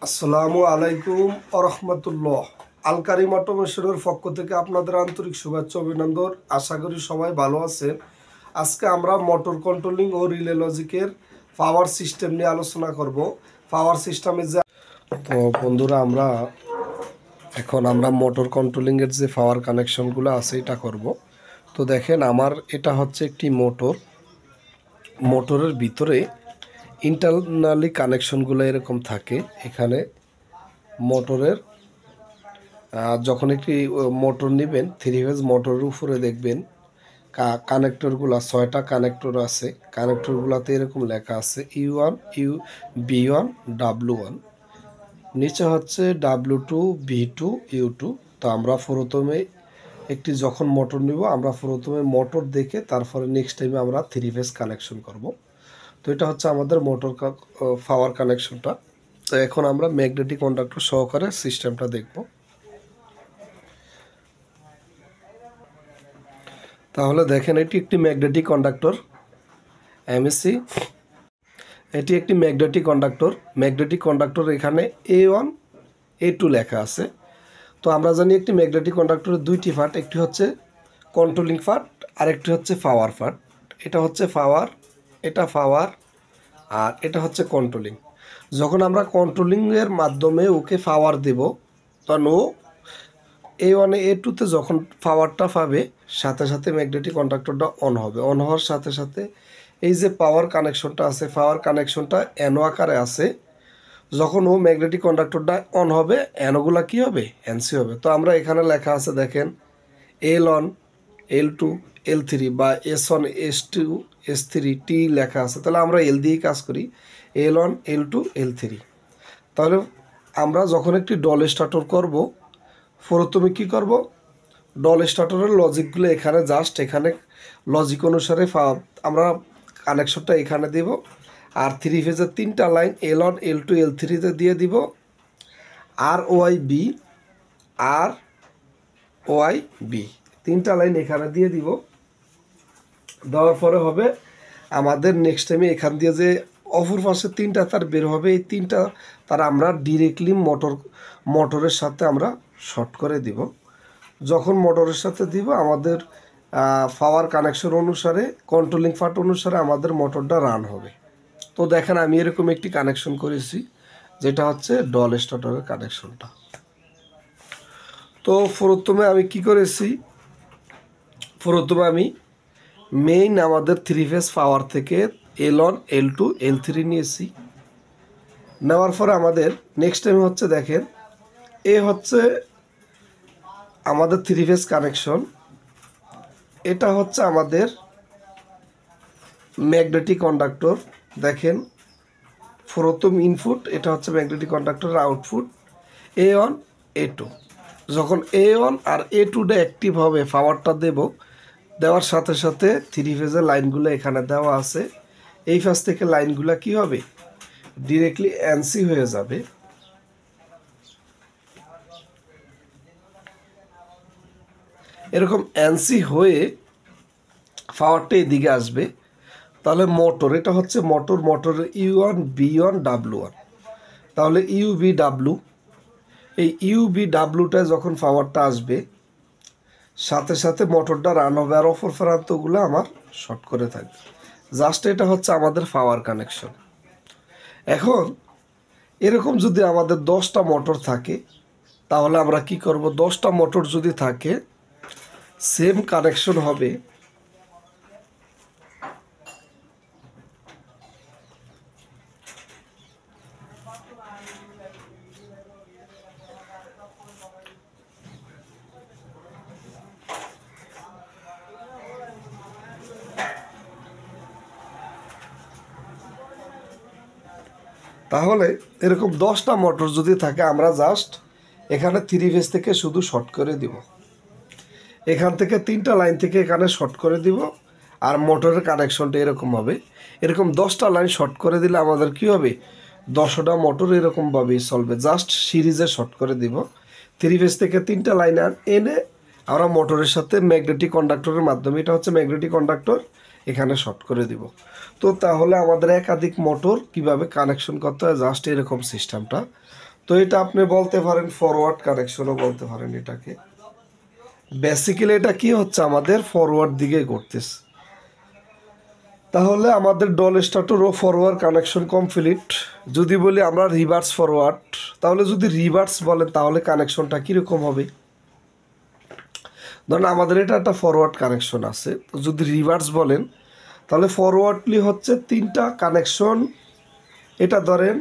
আসসালামু আলাইকুম রহমতুল্লাহ। আলকারিম অটোমেশনের পক্ষ থেকে আপনাদের আন্তরিক শুভেচ্ছা অভিনন্দন। আশা করি সবাই ভালো আছেন। আজকে আমরা মোটর কন্ট্রোলিং ও রিলে লজিকের পাওয়ার সিস্টেম নিয়ে আলোচনা করব। পাওয়ার সিস্টেমে যে তো বন্ধুরা আমরা মোটর কন্ট্রোলিংয়ের যে পাওয়ার কানেকশনগুলো আছে এটা করব। তো দেখেন আমার এটা হচ্ছে একটি মোটরের ভিতরে ইন্টারনালি কানেকশনগুলো এরকম থাকে। এখানে মোটরের যখন একটি মোটর নেবেন, 3 ফেজ মোটরের উপরে দেখবেন কানেক্টরগুলো 6টা কানেক্টর আছে। কানেক্টরগুলোতে এরকম লেখা আছে U1 B1 W1, নিচে হচ্ছে W2 B2 U2। তো আমরা প্রথমে একটি যখন মোটর নিব, আমরা প্রথমে মোটর দেখে তারপরে নেক্সট টাইমে আমরা 3 ফেজ কানেকশন করব। তো এটা হচ্ছে আমাদের মোটর পাওয়ার কানেকশনটা। তো এখন আমরা ম্যাগনেটিক কন্ডাক্টর সহকারে সিস্টেমটা দেখব। তাহলে দেখেন এটি একটি ম্যাগনেটিক কন্ডাক্টর এমএসসি। এটি একটি ম্যাগনেটিক কন্ডাক্টর এখানে A1 A2 লেখা আছে। তো আমরা জানি একটি ম্যাগনেটিক কন্ডাক্টরের দুইটি পার্ট, একটি হচ্ছে কন্ট্রোলিং পার্ট আর একটি হচ্ছে পাওয়ার পার্ট। এটা হচ্ছে পাওয়ার, এটা পাওয়ার, আর এটা হচ্ছে কন্ট্রোলিং। যখন আমরা কন্ট্রোলিংয়ের মাধ্যমে ওকে পাওয়ার দেব, তখন ও A1 A2-তে যখন পাওয়ারটা পাবে, সাথে সাথে ম্যাগনেটিক কন্ডাক্টরটা অন হবে। অন হওয়ার সাথে সাথে এই যে পাওয়ার কানেকশনটা আছে, পাওয়ার কানেকশনটা অ্যানো আকারে আছে। যখন ও ম্যাগনেটিক কন্ডাক্টরটা অন হবে, অ্যানোগুলা কী হবে? এনসি হবে। তো আমরা এখানে লেখা আছে দেখেন L1 L2 L3 বা S1 S2 S3 T লেখা আছে। তাহলে আমরা এল দিয়েই কাজ করি, L1 L2 L3। তাহলে আমরা যখন একটি ডল স্টার্টর করব, প্রথমে কী করব? ডল স্টার্টারের লজিকগুলো এখানে এখানে লজিক অনুসারে আমরা কানেকশনটা এখানে দেব। আর 3 ফেজের 3টা লাইন L1 L2 L3-তে দিয়ে দিব। আর ওয়াই বি 3টা লাইন এখানে দিয়ে দিব। দেওয়ার পরে হবে আমাদের নেক্সট টাইমে এখান দিয়ে যে অপর পাশে 3টা তার বের হবে, এই 3টা তার আমরা ডিরেক্টলি মোটরের সাথে আমরা শর্ট করে দিব। যখন মোটরের সাথে দিব, আমাদের পাওয়ার কানেকশন অনুসারে, কন্ট্রোলিং পার্ট অনুসারে আমাদের মোটরটা রান হবে। তো দেখেন আমি এরকম একটি কানেকশন করেছি, যেটা হচ্ছে ডল স্টার্টারের কানেকশনটা। তো প্রথমে আমি কি করেছি? প্রথমে আমি মেইন আমাদের 3 ফেজ পাওয়ার থেকে L1 L2 L3 নিয়েছি। নেওয়ার পরে আমাদের নেক্সট টাইম হচ্ছে দেখেন, এ হচ্ছে আমাদের 3 ফেজ কানেকশন, এটা হচ্ছে আমাদের ম্যাগনেটিক কন্ডাক্টর। দেখেন প্রথম ইনপুট, এটা হচ্ছে ম্যাগনেটিক কন্ডাক্টরের আউটপুট A1 A2। যখন A1 আর A2টা অ্যাক্টিভ হবে, পাওয়ারটা দেওয়ার সাথে সাথে 3 ফেজের লাইনগুলো এখানে দেওয়া আছে। এই ফেজ থেকে লাইনগুলো কি হবে? ডিরেক্টলি এনসি হয়ে যাবে। এরকম এনসি হয়ে পাওয়ারটা এদিকে আসবে। তাহলে মোটর, এটা হচ্ছে মোটরের U1 B1 W1। তাহলে UBW, এই UBWটায় যখন পাওয়ারটা আসবে, সাথে সাথে মোটরটা রান হবে আর অপর প্রান্তগুলো আমার শর্ট করে থাকবে। জাস্ট এটা হচ্ছে আমাদের পাওয়ার কানেকশন। এখন এরকম যদি আমাদের 10টা মোটর থাকে, তাহলে আমরা কি করব? 10টা মোটর যদি থাকে, সেম কানেকশন হবে। তাহলে এরকম 10টা মোটর যদি থাকে, আমরা জাস্ট এখানে 3 ফেজ থেকে শুধু শর্ট করে দিব। এখান থেকে 3টা লাইন থেকে এখানে শর্ট করে দিব। আর মোটরের কানেকশনটা এরকম হবে। এরকম 10টা লাইন শর্ট করে দিলে আমাদের কি হবে? 10টা মোটর এরকমভাবেই চলবে। জাস্ট সিরিজে শর্ট করে দিব। 3 ফেজ থেকে 3টা লাইন এনে আমরা মোটরের সাথে ম্যাগনেটিক কন্ডাক্টরের মাধ্যমে, এটা হচ্ছে ম্যাগনেটিক কন্ডাক্টর, এখানে শর্ট করে দিব। তো তাহলে আমাদের একাধিক মোটর কিভাবে কানেকশন করতে হয়, জাস্ট এরকম সিস্টেমটা। তো এটা আপনি বলতে পারেন ফরওয়ার্ড কানেকশনও বলতে পারেন এটাকে। বেসিক্যালি এটা কি হচ্ছে, আমাদের ফরওয়ার্ড দিকে করতেছে। তাহলে আমাদের ডল স্টার্টার ও ফরওয়ার্ড কানেকশন কমপ্লিট। যদি বলি আমরা রিভার্স ফরওয়ার্ড, তাহলে যদি রিভার্স বলেন তাহলে কানেকশনটা কীরকম হবে? ধরেন আমাদের এটা একটা ফরওয়ার্ড কানেকশন আছে, তো যদি রিভার্স বলেন তাহলে ফরওয়ার্ডলি হচ্ছে 3টা কানেকশন। এটা ধরেন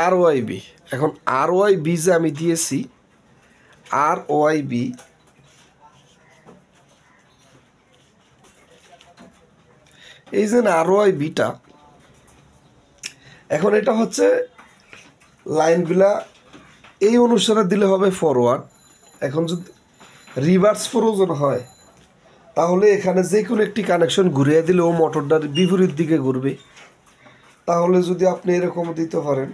আর ওয়াই বি। এখন আর ওয়াই বি যে আমি দিয়েছি, আর ওয়াই বি, এই যে আর ওয়াই বিটা, এখন এটা হচ্ছে লাইনগুলা এই অনুসারে দিলে হবে ফরওয়ার্ড। এখন যদি রিভার্স প্রয়োজন হয় তাহলে এখানে যে কোনো একটি কানেকশন ঘুরিয়ে দিলে ও মোটরটার বিপরীত দিকে ঘুরবে। তাহলে যদি আপনি এরকম দিতে পারেন,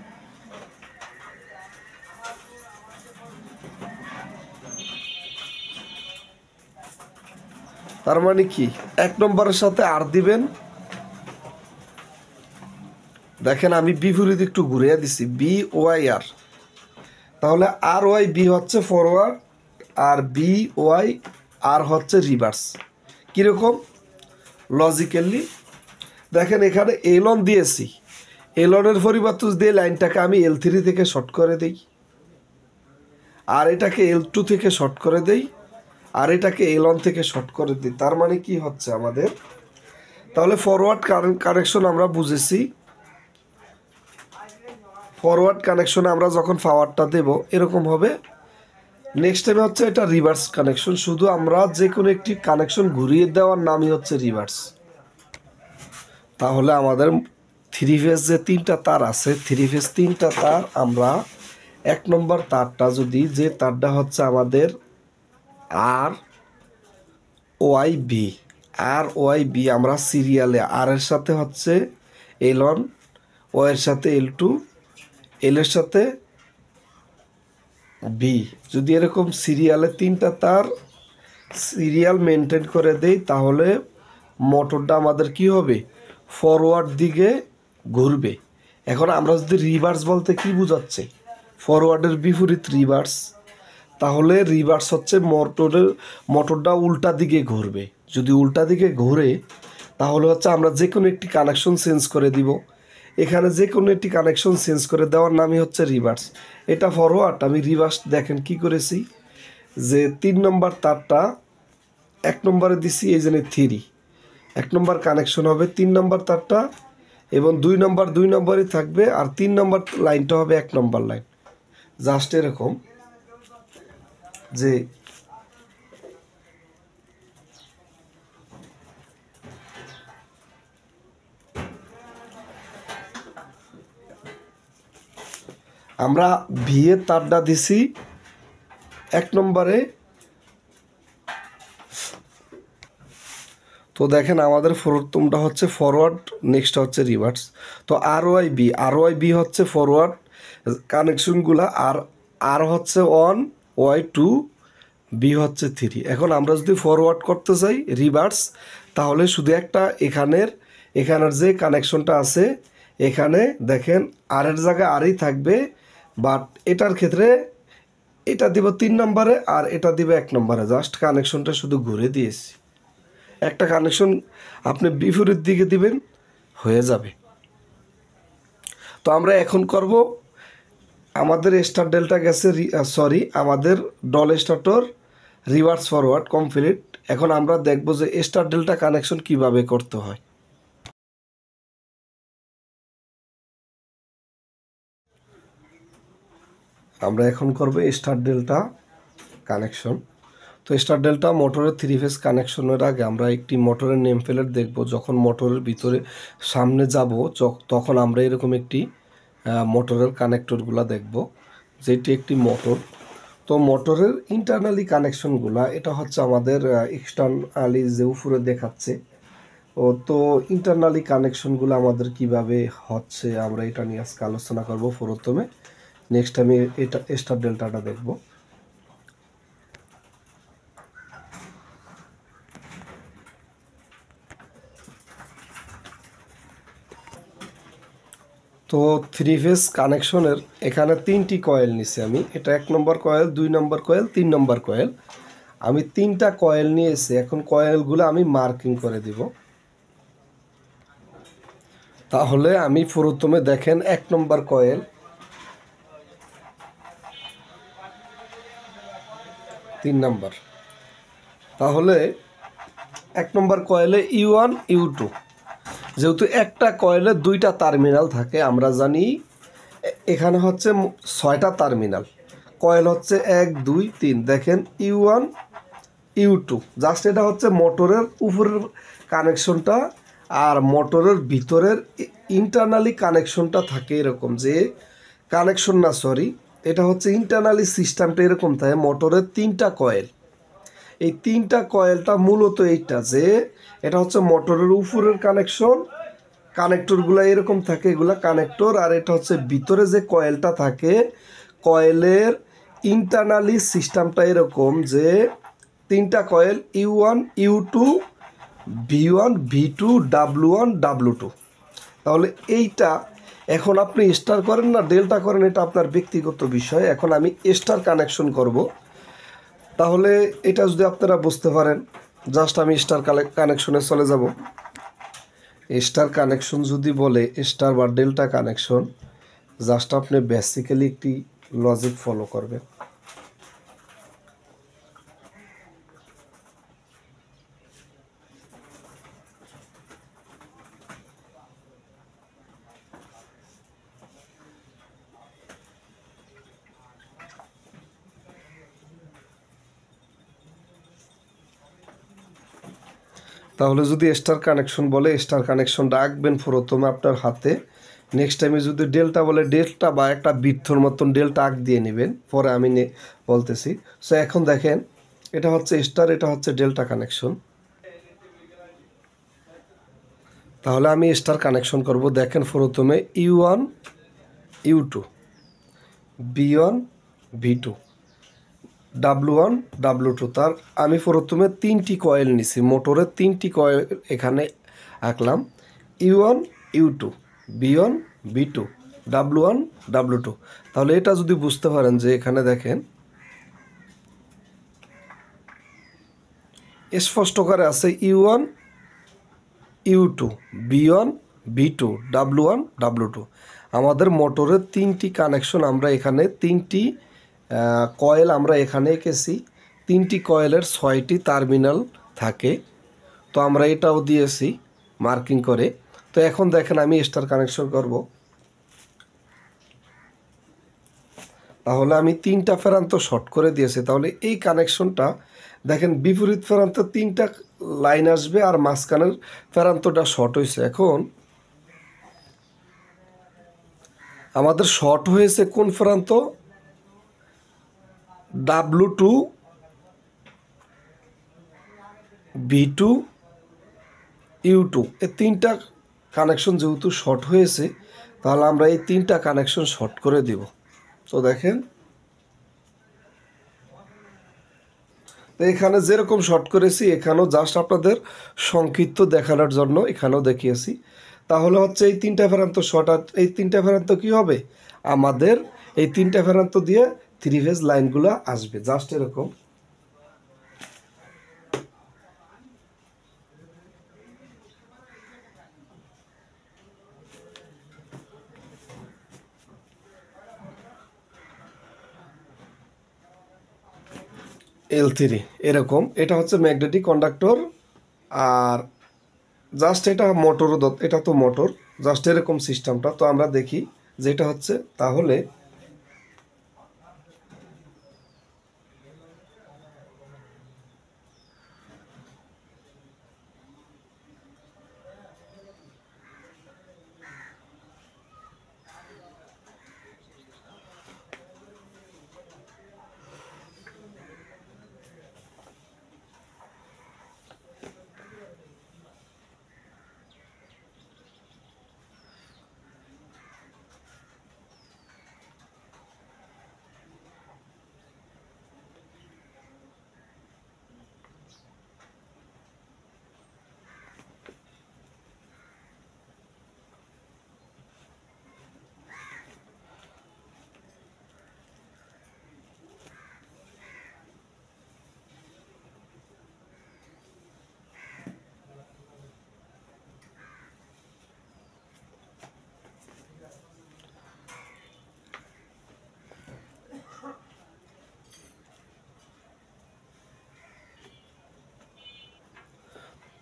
তার মানে কি 1 নম্বরের সাথে আর দিবেন। দেখেন আমি বিপরীত একটু ঘুরিয়ে দিছি, বি ওয়াই আর। তাহলে আর ওয়াই বি হচ্ছে ফরওয়ার্ড আর বি ওয়াই আর হচ্ছে রিভার্স। কীরকম লজিক্যালি দেখেন, এখানে এলন দিয়েছি, এলনের পরিবর্তে দিয়ে লাইনটাকে আমি L3 থেকে শর্ট করে দেই, আর এটাকে L2 থেকে শর্ট করে দেই, আর এটাকে L1 থেকে শর্ট করে দিই। তার মানে কি হচ্ছে আমাদের, তাহলে ফরওয়ার্ড কানেকশন আমরা বুঝেছি। ফরওয়ার্ড কানেকশনে আমরা যখন পাওয়ারটা দেব এরকম হবে। নেক্সট টাইমে হচ্ছে এটা রিভার্স কানেকশন, শুধু আমরা যে কোনো একটি কানেকশন ঘুরিয়ে দেওয়ার নামই হচ্ছে রিভার্স। তাহলে আমাদের 3 ফেজ যে 3টা তার আছে, 3 ফেজ 3টা তার, আমরা 1 নম্বর তারটা যদি, যে তারটা হচ্ছে আমাদের আর ওয়াই বি, আর ওয়াই বি, আমরা সিরিয়ালে আর এর সাথে হচ্ছে L1, ও এর সাথে L2, এল এর সাথে বি, যদি এরকম সিরিয়ালে 3টা তার সিরিয়াল মেনটেন করে দেই তাহলে মোটরটা আমাদের কি হবে, ফরওয়ার্ড দিকে ঘুরবে। এখন আমরা যদি রিভার্স বলতে কি বোঝাচ্ছে, ফরওয়ার্ডের বিপরীত রিভার্স। তাহলে রিভার্স হচ্ছে মোটরটা উল্টা দিকে ঘুরবে। যদি উল্টা দিকে ঘুরে তাহলে হচ্ছে আমরা যে কোনো একটি কানেকশন চেঞ্জ করে দিব। এখানে যে কোনো একটি কানেকশন চেঞ্জ করে দেওয়ার নামই হচ্ছে রিভার্স। এটা ফরওয়ার্ড, আমি রিভার্স দেখেন কি করেছি, যে 3 নম্বর তারটা 1 নম্বরে দিছি, এই জন্য 3, 1 নম্বর কানেকশন হবে 3 নম্বর তারটা, এবং 2 নম্বর 2 নম্বরই থাকবে, আর 3 নম্বর লাইনটা হবে 1 নম্বর লাইন। জাস্ট এরকম যে আমরা ভি এর তারটা দিছি 1 নম্বরে। তো দেখেন আমাদের প্রথমটা হচ্ছে ফরওয়ার্ড, নেক্সট হচ্ছে রিভার্স। তো আর ওয়াই বি হচ্ছে ফরওয়ার্ড কানেকশনগুলা, আর হচ্ছে 1, ওয়াই 2, বি হচ্ছে 3। এখন আমরা যদি ফরওয়ার্ড করতে চাই রিভার্স, তাহলে শুধু একটা এখানের যে কানেকশনটা আছে এখানে দেখেন আর এর জায়গায় আরই থাকবে, বাট এটার ক্ষেত্রে এটা দিব 3 নম্বরে আর এটা দিব 1 নম্বরে। জাস্ট কানেকশনটা শুধু ঘুরে দিয়েছি, একটা কানেকশন আপনি বিপরীত দিকে দিবেন, হয়ে যাবে। তো আমরা এখন করব, আমাদের স্টার ডেল্টা গেছে, আমাদের ডল স্টার্টর রিভার্স ফরওয়ার্ড কমপ্লিট। এখন আমরা দেখব যে স্টার ডেল্টা কানেকশন কিভাবে করতে হয়। আমরা এখন করব স্টার ডেল্টা কানেকশন। তো স্টার ডেল্টা মোটরের 3 ফেজ কানেকশনের আগে আমরা একটি মোটরের নেম প্লেট দেখব। যখন মোটরের ভিতরে সামনে যাব তখন আমরা এরকম একটি মোটরের কানেক্টরগুলো দেখব, যেটি একটি মোটর। তো মোটরের ইন্টারনালি কানেকশনগুলো, এটা হচ্ছে আমাদের এক্সটার্নালি যে উপরে দেখাচ্ছে। তো ইন্টারনালি কানেকশনগুলো আমাদের কিভাবে হচ্ছে আমরা এটা নিয়ে আজকে আলোচনা করব প্রথমে। নেক্সট আমি এটা স্টার ডেল্টাটা দেখব। তো থ্রি ফেজ কানেকশনের এখানে 3টি কয়েল নিছি আমি। এটা 1 নম্বর কয়েল, 2 নম্বর কয়েল, 3 নম্বর কয়েল। আমি 3টা কয়েল নিয়েছি। এখন কয়েলগুলো আমি মার্কিং করে দিব। তাহলে আমি প্রথমে দেখেন 1 নম্বর কয়েল, 3 নম্বর। তাহলে 1 নম্বর কয়েলে U1 U2, যেহেতু একটা কয়েলে 2টা টার্মিনাল থাকে, আমরা জানি এখানে হচ্ছে 6টা টার্মিনাল। কয়েল হচ্ছে 1 2 3। দেখেন U1 U2, জাস্ট এটা হচ্ছে মোটরের উপরের কানেকশনটা, আর মোটরের ভিতরের ইন্টারনালি কানেকশনটা থাকে এরকম, যে কানেকশন না, সরি, এটা হচ্ছে ইন্টারনালি সিস্টেমটা এরকম থাকে। মোটরের 3টা কয়েল, এই 3টা কয়েলটা মূলত এইটা, যে এটা হচ্ছে মোটরের উপরের কানেকশন, কানেক্টরগুলো এরকম থাকে, এগুলা কানেক্টর। আর এটা হচ্ছে ভিতরে যে কয়েলটা থাকে, কয়েলের ইন্টারনালি সিস্টেমটা এরকম, যে 3টা coil U1 U2 V1 V2 W1 W2। তাহলে এইটা এখন আপনি স্টার করেন না ডেল্টা করেন, এটা আপনার ব্যক্তিগত বিষয়। এখন আমি স্টার কানেকশন করব। তাহলে এটা যদি আপনারা বুঝতে পারেন, জাস্ট আমি স্টার কানেকশনে চলে যাব। স্টার কানেকশন যদি বলে, স্টার বা ডেল্টা কানেকশন, জাস্ট আপনি বেসিক্যালি একটি লজিক ফলো করবেন। তাহলে যদি স্টার কানেকশন বলে, স্টার কানেকশন রাখবেন প্রথমে আপনার হাতে। নেক্সট টাইমে যদি ডেল্টা বলে, ডেল্টা বা একটা বৃত্তর মতন ডেল্টা আঁক দিয়ে নেবেন, পরে আমি বলতেছি। সো এখন দেখেন, এটা হচ্ছে স্টার, এটা হচ্ছে ডেল্টা কানেকশন। তাহলে আমি স্টার কানেকশন করব। দেখেন প্রথমে U1 U2 V1 V2 W1 W2। তার আমি প্রথমে 3টি কয়েল নিছি, মোটরের 3টি কয়েল এখানে আঁকলাম। U1 U2 V1 V2 W1 W2। তাহলে এটা যদি বুঝতে পারেন, যে এখানে দেখেন স্পষ্ট করে আছে U1 U2 V1 V2 W1 W2। আমাদের মোটরের 3টি কানেকশন, আমরা এখানে 3টি কয়েল আমরা এখানে এঁকেছি। 3টি কয়েলের 6টি টার্মিনাল থাকে। তো আমরা এটাও দিয়েছি মার্কিং করে। তো এখন দেখেন আমি স্টার কানেকশন করব। তাহলে আমি 3টা ফেরান্ত শর্ট করে দিয়েছি। তাহলে এই কানেকশনটা দেখেন, বিপরীত ফেরান্তে 3টা লাইন আসবে, আর মাঝখানের ফেরান্তটা শর্ট হয়েছে। এখন আমাদের শর্ট হয়েছে কোন ফেরান্ত? W2 V2 U2, এই 3টা কানেকশন যেহেতু শর্ট হয়েছে, তাহলে আমরা এই 3টা কানেকশন শর্ট করে দিব। তো দেখেন, তো এখানে যেরকম শর্ট করেছি, এখানেও জাস্ট আপনাদের সংক্ষিপ্ত দেখানোর জন্য এখানেও দেখিয়েছি। তাহলে হচ্ছে এই 3টা ফেরান্ত শর্ট, আর এই 3টা ফেরান্ত কী হবে? আমাদের এই 3টা ফেরান্ত দিয়ে 3 ফেজ লাইনগুলো আসবে, জাস্ট এরকম। L3 এরকম, এটা হচ্ছে ম্যাগনেটিক কন্ডাক্টর। আর জাস্ট এটা মোটর, এটা তো মোটর, জাস্ট এরকম সিস্টেমটা। তো আমরা দেখি যেটা হচ্ছে, তাহলে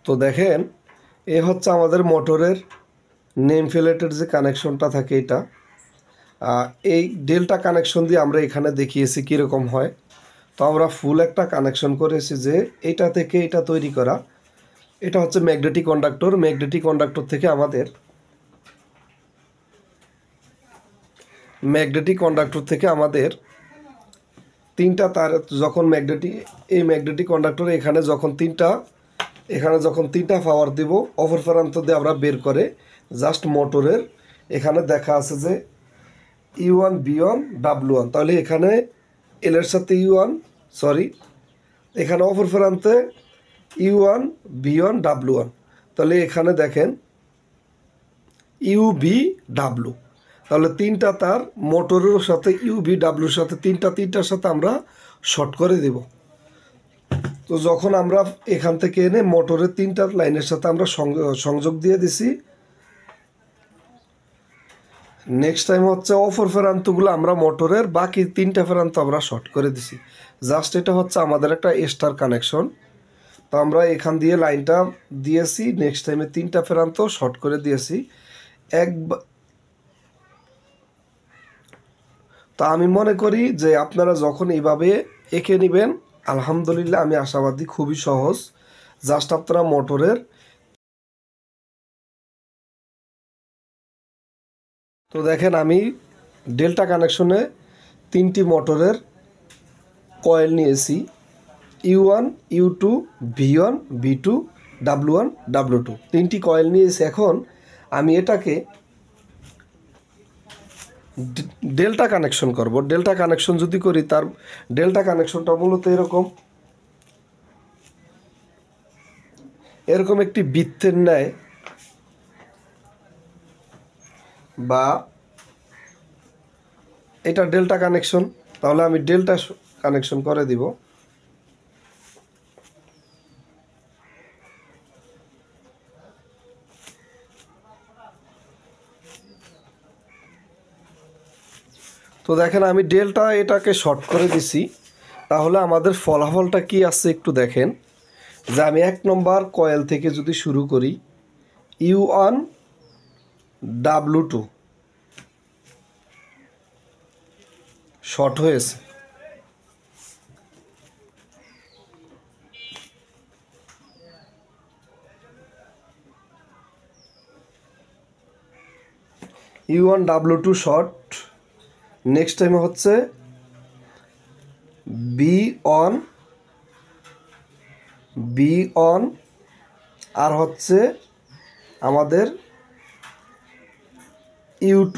তো দেখেন এ হচ্ছে আমাদের মোটরের নেম প্লেটের যে কানেকশনটা থাকে এটা, এই ডেল্টা কানেকশন দিয়ে আমরা এখানে দেখিয়েছি কীরকম হয়। তো আমরা ফুল একটা কানেকশন করেছি যে এটা থেকে এটা তৈরি করা। এটা হচ্ছে ম্যাগনেটিক কন্ডাক্টর। ম্যাগনেটিক কন্ডাক্টর থেকে আমাদের তিনটা তার যখন এই ম্যাগনেটিক কন্ডাক্টর এখানে যখন তিনটা পাওয়ার দিব, অপর প্রান্ত দিয়ে আমরা বের করে জাস্ট মোটরের এখানে দেখা আছে যে U1 B1 W1, তাহলে এখানে এলের সাথে এখানে অপর প্রান্তে U1 B1 W1, তাহলে এখানে দেখেন UBW, তাহলে তিনটা তার মোটরের সাথে UBWর সাথে তিনটার সাথে আমরা শর্ট করে দেব। তো যখন আমরা এখান থেকে এনে মোটরের তিনটা লাইনের সাথে আমরা সংযোগ দিয়ে দিছি, নেক্সট টাইম হচ্ছে অপর প্রান্তগুলো আমরা মোটরের বাকি তিনটা প্রান্ত আমরা শর্ট করে দিছি। জাস্ট এটা হচ্ছে আমাদের একটা স্টার কানেকশন। তো আমরা এখান দিয়ে লাইনটা দিয়েছি, নেক্সট টাইমে তিনটা প্রান্ত শর্ট করে দিয়েছি। তো আমি মনে করি যে আপনারা যখন এইভাবে এঁকে নেবেন, আলহামদুলিল্লাহ আমি আশাবাদী খুবই সহজ। জাস্ট আপনারা মোটরের, তো দেখেন আমি ডেল্টা কানেকশনে তিনটি মোটরের কয়েল নিয়েছি, U1 U2 V1 V2 W1 W2, তিনটি কয়েল নিয়েছি। এখন আমি এটাকে ডেল্টা কানেকশন করব। ডেল্টা কানেকশন যদি করি, তার ডেল্টা কানেকশনটা মূলত এরকম একটি বৃত্তের ন্যায়, বা এটা ডেল্টা কানেকশন। তাহলে আমি ডেল্টা কানেকশন করে দিব। তো দেখেন আমি এটাকে শর্ট করে দিছি। তাহলে আমাদের ফলাফলটা কি আছে একটু দেখেন, যে আমি 1 নম্বর কয়েল থেকে যদি শুরু করি, U1 W2 শর্ট হয়েছে। U1 W2 short. Next time হচ্ছে B1 আর হচ্ছে আমাদের U2।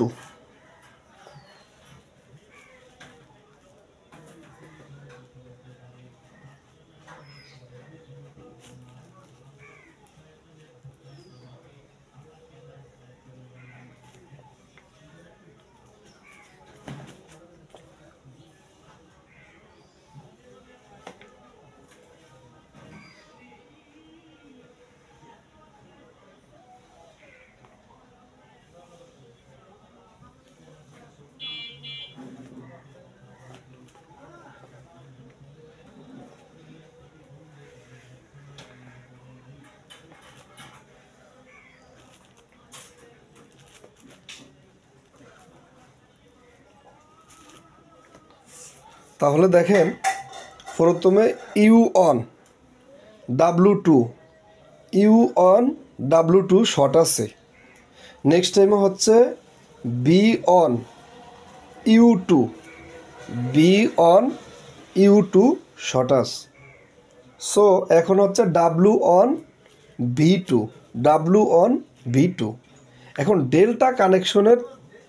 তাহলে দেখেন প্রথমে U1 W2 শর্ট আছে। নেক্সট টাইমে হচ্ছে B1 U2 শর্ট আছে। সো এখন হচ্ছে W1 V2। এখন ডেল্টা কানেকশনের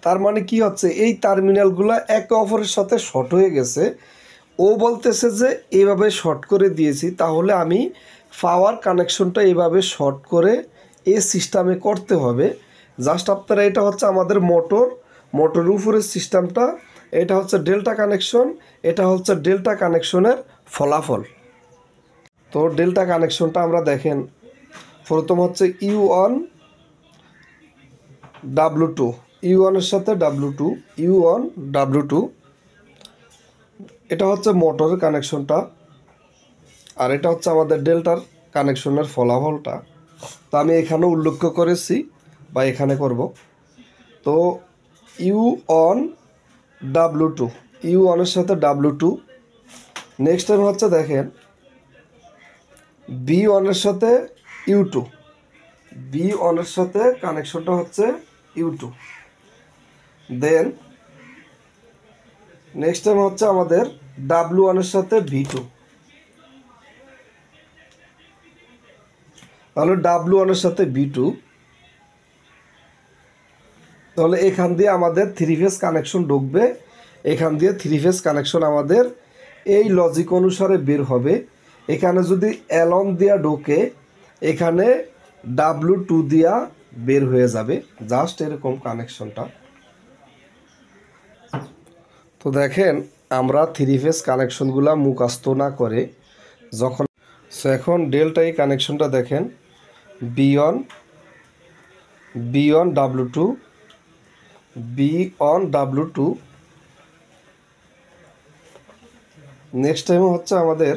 তার মানে কি হচ্ছে, এই টার্মিনালগুলো একে অপরের সাথে শর্ট হয়ে গেছে। ও বলতেছে যে এইভাবে শর্ট করে দিয়েছি, তাহলে আমি পাওয়ার কানেকশনটা এইভাবে শর্ট করে এই সিস্টেমে করতে হবে। জাস্ট আপনারা, এটা হচ্ছে আমাদের মোটরের উপরের সিস্টেমটা, এটা হচ্ছে ডেল্টা কানেকশন, এটা হচ্ছে ডেল্টা কানেকশনের ফলাফল। তো ডেল্টা কানেকশনটা আমরা দেখেন, প্রথম হচ্ছে U1 W2, U1 এর সাথে U1 W2, এটা হচ্ছে মোটরের কানেকশনটা, আর এটা হচ্ছে আমাদের ডেল্টার কানেকশনের ফলাফলটা। তো আমি এখানে উল্লেখ করেছি বা এখানে করব। তো U1 W2, U1 সাথে W2। নেক্সট টাইম হচ্ছে দেখেন B1 সাথে U2, B1 সাথে কানেকশনটা হচ্ছে U2। দেন নেক্সট টাইম হচ্ছে আমাদের W1 সাথে V2। তাহলে W1 সাথে B2, তাহলে এখান দিয়ে আমাদের 3 ফেজ কানেকশন ঢুকবে। এখান দিয়ে 3 ফেজ কানেকশন আমাদের এই লজিক অনুসারে বের হবে। এখানে যদি অ্যালং দিয়া ঢোকে, এখানে W2 দিয়া বের হয়ে যাবে, জাস্ট এরকম কানেকশনটা। তো দেখেন আমরা 3 ফেজ কানেকশনগুলো মুখস্থ না করে যখন এখন ডেল্টা এই কানেকশনটা দেখেন B1 W2, B1 W2। Next time হচ্ছে আমাদের